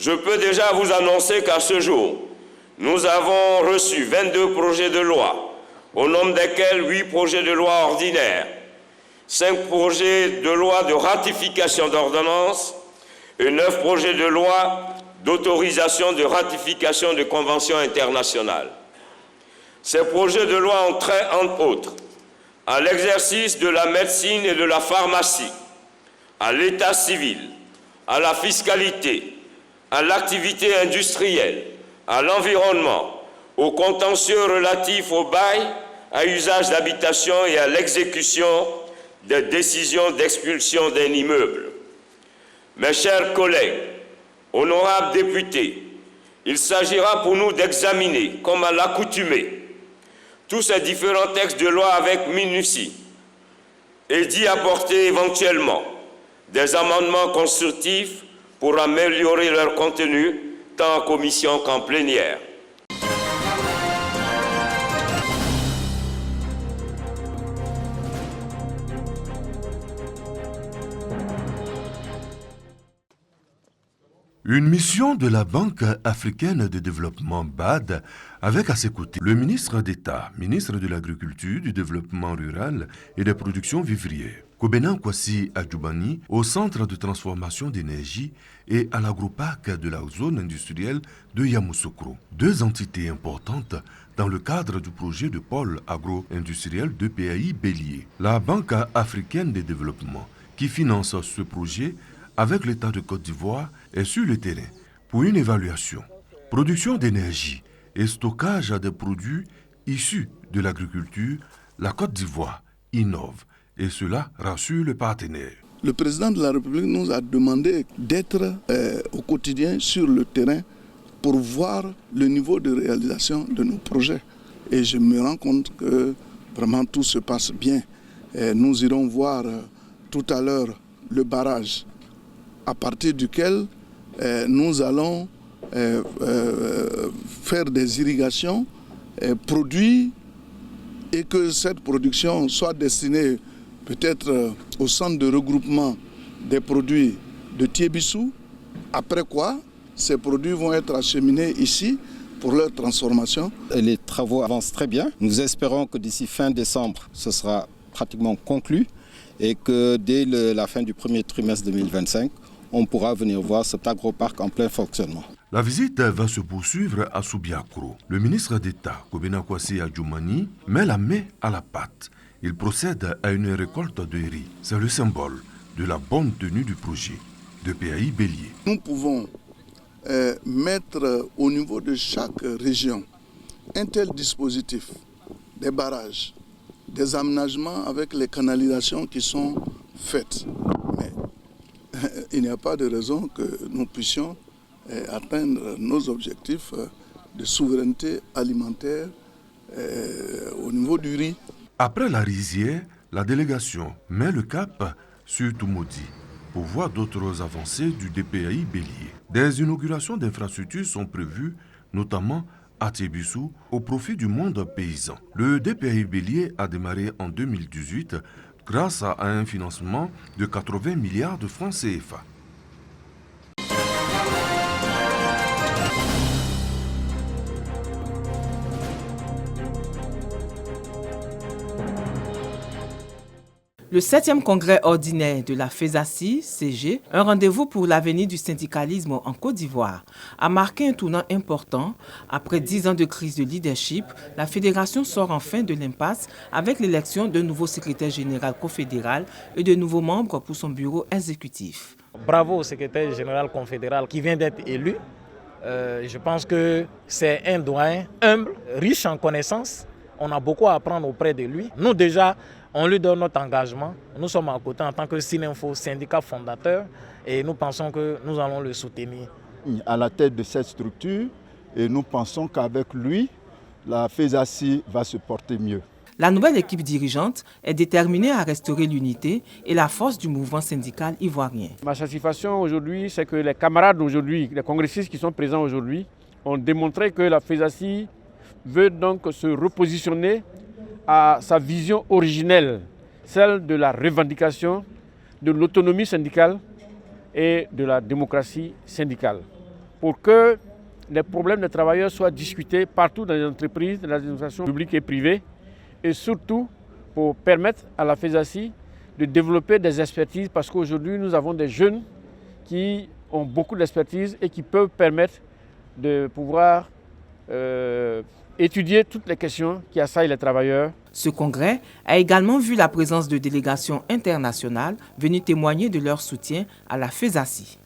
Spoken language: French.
Je peux déjà vous annoncer qu'à ce jour, nous avons reçu 22 projets de loi, au nombre desquels 8 projets de loi ordinaires, 5 projets de loi de ratification d'ordonnances et 9 projets de loi d'autorisation de ratification de conventions internationales. Ces projets de loi ont trait, entre autres, à l'exercice de la médecine et de la pharmacie, à l'état civil, à la fiscalité, à l'activité industrielle, à l'environnement, aux contentieux relatifs au bail, à usage d'habitation et à l'exécution des décisions d'expulsion d'un immeuble. Mes chers collègues, honorables députés, il s'agira pour nous d'examiner, comme à l'accoutumée, tous ces différents textes de loi avec minutie et d'y apporter éventuellement des amendements constructifs pour améliorer leur contenu, tant en commission qu'en plénière. Une mission de la Banque africaine de développement BAD avec à ses côtés le ministre d'État, ministre de l'Agriculture, du Développement rural et des productions vivrières, Kobena Kwasi Adjoubani, au Centre de transformation d'énergie et à l'agroparc de la zone industrielle de Yamoussoukro. Deux entités importantes dans le cadre du projet de pôle agro-industriel de PAI Bélier. La Banque africaine de développement qui finance ce projet avec l'État de Côte d'Ivoire est sur le terrain pour une évaluation, production d'énergie et stockage des produits issus de l'agriculture. La Côte d'Ivoire innove et cela rassure le partenaire. Le président de la République nous a demandé d'être au quotidien sur le terrain pour voir le niveau de réalisation de nos projets. Et je me rends compte que vraiment tout se passe bien. Et nous irons voir tout à l'heure le barrage à partir duquel nous allons faire des irrigations, produire et que cette production soit destinée peut-être au centre de regroupement des produits de Thiébissou, après quoi ces produits vont être acheminés ici pour leur transformation. Les travaux avancent très bien. Nous espérons que d'ici fin décembre, ce sera pratiquement conclu et que dès la fin du premier trimestre 2025, on pourra venir voir cet agroparc en plein fonctionnement. La visite va se poursuivre à Soubiakro. Le ministre d'État, Kobena Kwasi Adjoubani, met la main à la pâte. Il procède à une récolte de riz. C'est le symbole de la bonne tenue du projet de PAI Bélier. Nous pouvons mettre au niveau de chaque région un tel dispositif, des barrages, des aménagements avec les canalisations qui sont faites. Mais il n'y a pas de raison que nous puissions atteindre nos objectifs de souveraineté alimentaire au niveau du riz. Après la rizière, la délégation met le cap sur Toumoudi pour voir d'autres avancées du DPAI Bélier. Des inaugurations d'infrastructures sont prévues, notamment à Thiébissou, au profit du monde paysan. Le DPAI Bélier a démarré en 2018 grâce à un financement de 80 milliards de francs CFA. Le 7e congrès ordinaire de la FESACI, CG, un rendez-vous pour l'avenir du syndicalisme en Côte d'Ivoire, a marqué un tournant important. Après 10 ans de crise de leadership, la fédération sort enfin de l'impasse avec l'élection d'un nouveau secrétaire général confédéral et de nouveaux membres pour son bureau exécutif. Bravo au secrétaire général confédéral qui vient d'être élu. Je pense que c'est un doyen humble, riche en connaissances. On a beaucoup à apprendre auprès de lui. Nous déjà, on lui donne notre engagement. Nous sommes à côté en tant que Syninfo, syndicat fondateur, et nous pensons que nous allons le soutenir. À la tête de cette structure, et nous pensons qu'avec lui, la FESACI va se porter mieux. La nouvelle équipe dirigeante est déterminée à restaurer l'unité et la force du mouvement syndical ivoirien. Ma satisfaction aujourd'hui, c'est que les camarades aujourd'hui, les congressistes qui sont présents aujourd'hui, ont démontré que la FESACI veut donc se repositionner à sa vision originelle, celle de la revendication, de l'autonomie syndicale et de la démocratie syndicale, pour que les problèmes des travailleurs soient discutés partout dans les entreprises, dans les administrations publiques et privées, et surtout pour permettre à la FESACI de développer des expertises, parce qu'aujourd'hui nous avons des jeunes qui ont beaucoup d'expertise et qui peuvent permettre de pouvoir étudier toutes les questions qui assaillent les travailleurs. Ce congrès a également vu la présence de délégations internationales venues témoigner de leur soutien à la FESACI.